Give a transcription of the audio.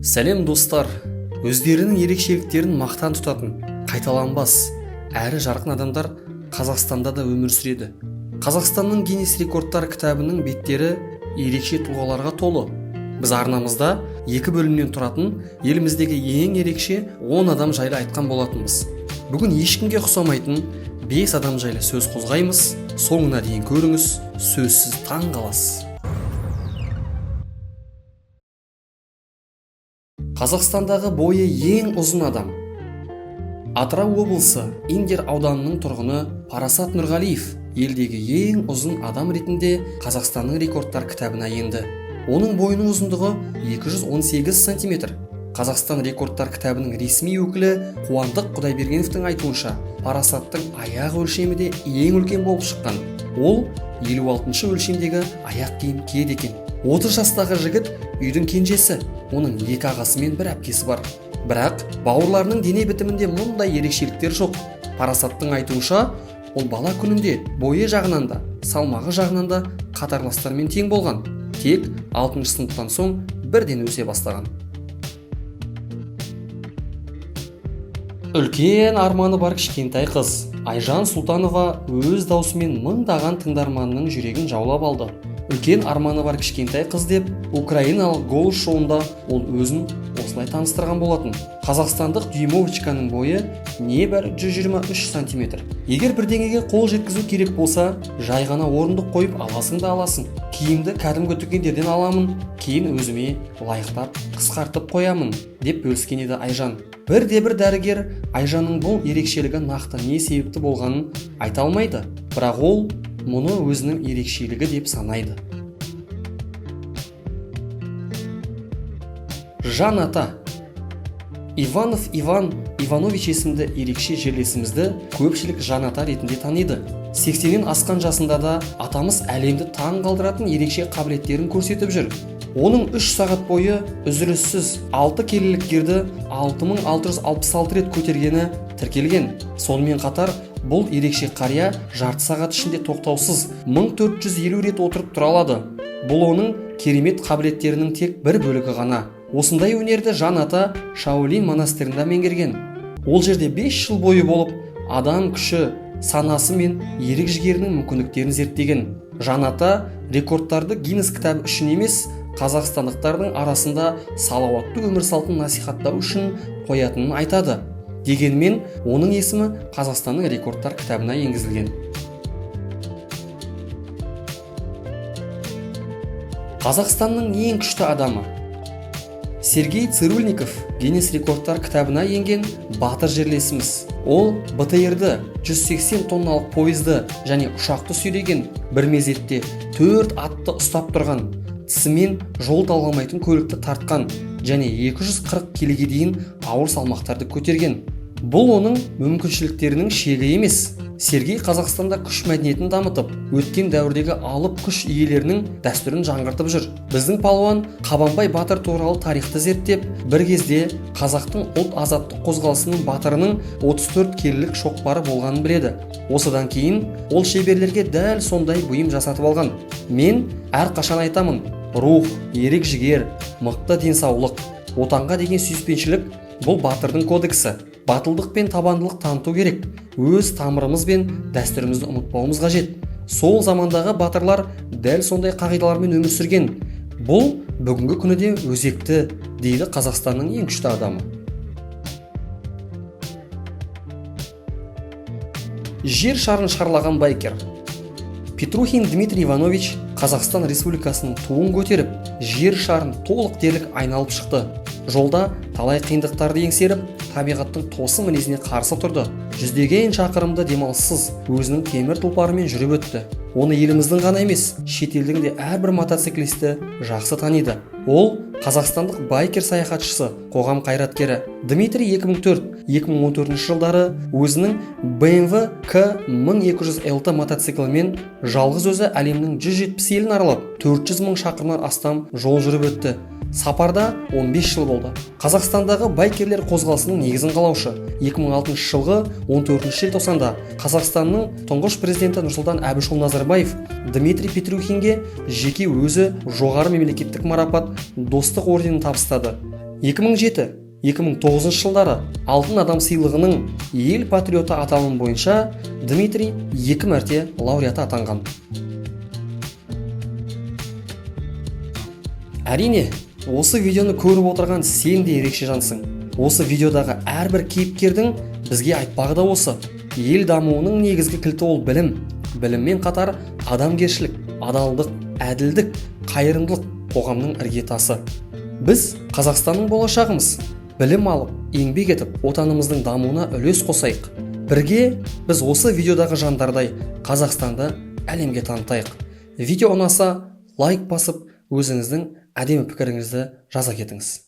Сәлем достар, өздерінің ерекшеліктерін мақтан тұтатын, қайталанбас, әрі жарқын адамдар Қазақстанда да өмір сүреді. Қазақстанның Гиннес рекордтар кітабының беттері ерекше тұлғаларға толы. Біз арнамызда 2 бөлімнен тұратын еліміздегі ең ерекше 10 адам жайлы айтқан болатынбыз. Бүгін ешкімге ұқсамайтын 5 адам жайлы сөз қозғаймыз. Соңына дейін көріңіз, сөзсіз таң қаласыз. Қазақстандағы бойы ең ұзын адам. Атырау облысы Индер ауданының тұрғыны Парасат Нұрғалиев елдегі ең ұзын адам ретінде Қазақстанның рекордтар кітабына енді. Оның бойының ұзындығы 218 см. Қазақстан рекордтар кітабының ресми өкілі Қуандық Құдайбергеновтың айтуынша, Парасаттың аяқ өлшемі де ең үлкен болып шыққан. Ол 56 өлшемдегі аяқ киім киеді екен. 30 жастағы жігіт үйдің кенжесі, оның 2 ағасы мен 1 әпкесі бар. Бірақ бауырларының дене бітімінде мұндай ерекшеліктер жоқ. Парасаттың айтуынша, ол бала күнінде бойы жағынан да, салмағы жағынан да қатарластармен тең болған. Тек 6 сыныптан соң бірден өсе бастаған. Үлкен арманы бар кішкентай қыз Айжан Сұлтанова өз даусымен мыңдаған тыңдарманының жүрегін жаулап алды. Үлкен арманы бар кішкентай қыз деп украиналық голос шоуында ол өзін осылай таныстырған болатын. Қазақстандық дюймовочканың бойы небәрі 123 см. Егер бірдеңеге қол жеткізу керек болса, жай ғана орындық қойып аласың да аласың. Киімді кәдімгі дүкендерден аламын, кейін өзіме лайықтап қысқартып қоямын, деп бөліскен еді Айжан. Бірде-бір дәрігер Айжанның бұл ерекшелігі нақты не себепті болғанын айта алмайды, бірақ ол мұны өзінің ерекшелігі деп санайды. Жан ата. Иванов Иван Иванович есімді ерекше жерлесімізді көпшілік жан ата ретінде таниды. 80-нен асқан жасында да атамыз әлемді таң қалдыратын ерекше қабілеттерін көрсетіп жүр. Оның 3 сағат бойы үзіліссіз 6 келілік гирді 6666 рет көтергені тіркелген. Сонымен қатар бұл ерекше қария жарты сағат ішінде тоқтаусыз 1450 рет отырып тұра алады. Бұл оның керемет қабілеттерінің тек бір бөлігі ғана. Осындай өнерді жан ата Шаолинь монастырында меңгерген. Ол жерде 5 жыл бойы болып, адам күші, санасы мен ерік жігерінің мүмкіндіктерін зерттеген. Жан ата рекордтарды Гиннес кітабы үшін емес, қазақстандықтардың арасында салауатты өмір салтын насихаттау үшін қоятынын айтады. Дегенмен, оның есімі Қазақстанның рекордтар кітабына енгізілген. Қазақстанның ең күшті адамы. Сергей Цирульников Гиннес рекордтар кітабына енген батыр жерлесіміз. Ол БТР-ді 180 тонналық пойызды және ұшақты сүйреген, бір мезетте 4 атты ұстап тұрған, тісімен жол талғамайтын көлікті тартқан және 240 келіге дейін ауыр салмақтарды көтерген. Бұл оның мүмкіншіліктерінің шегі емес. Сергей Қазақстанда күш мәдениетін дамытып, өткен дәуірдегі алып күш иелерінің дәстүрін жаңғыртып жүр. Біздің палуан Қабанбай батыр туралы тарихты зерттеп, бір кезде қазақтың ұлт азаттық қозғалысының батырының 34 келілік шоқпары болғанын біледі. Осыдан кейін ол шеберлерге дәл сондай бұйым жасатып алған. Мен әрқашан айтамын, рух, ерік жігер, мықты денсаулық, отанға деген сүйіспеншілік бұл батырдың кодексі. Батылдық пен табандылық таныту керек. Өз тамырымыз бен дәстүрімізді ұмытпауымыз қажет. Сол замандағы батырлар дәл сондай қағидалармен өмір сүрген. Бұл бүгінгі күні де өзекті, дейді Қазақстанның ең күшті адамы. Жер шарын шарлаған байкер. Петрухин Дмитрий Иванович Қазақстан Республикасының туын көтеріп, жер шарын толық дерлік айналып шықты. Жолда талай қиындықтарды еңсеріп, табиғаттың тосын мінезіне қарсы тұрды. Жүздеген шақырымды демалыссыз өзінің темір тұлпарымен жүріп өтті. Оны еліміздің ғана емес, шетелдің де әрбір мотоциклисті жақсы таниды. Ол қазақстандық байкер саяхатшысы, қоғам қайраткері. Дмитрий 2004-2014 жылдары өзінің BMW К1200 LT мотоциклімен жалғыз өзі әлемнің 170 елін аралап, 400 мың шақырымнан астам жол жүріп өтті. Сапарда 15 жыл болды. Қазақстандағы байкерлер қозғалысының негізін қалаушы 2006 жылғы 14 желтоқсанда Қазақстанның тұңғыш президенті Нұрсұлтан Әбішұлы Назарбаев Дмитрий Петрухинге жеке өзі жоғары мемлекеттік марапат достық орденін табыстады. 2007-2009 жылдары алтын адам сыйлығының ел патриоты аталымы бойынша Дмитрий 2 мәрте лауреаты атанған. Әрине, осы видеоны көріп отырған сен де ерекше жансың. Осы видеодағы әрбір кейіпкердің бізге айтпағы да осы. Ел дамуының негізгі кілті ол білім. Біліммен қатар адамгершілік, адалдық, әділдік, қайырымдылық қоғамның іргетасы. Біз Қазақстанның болашағымыз. Білім алып, еңбек етіп, отанымыздың дамуына үлес қосайық. Бірге біз осы видеодағы жандардай Қазақстанды әлемге танытайық. Видео ұнаса, лайк басып, өзіңіздің әдемі пікіріңізді жаза кетіңіз.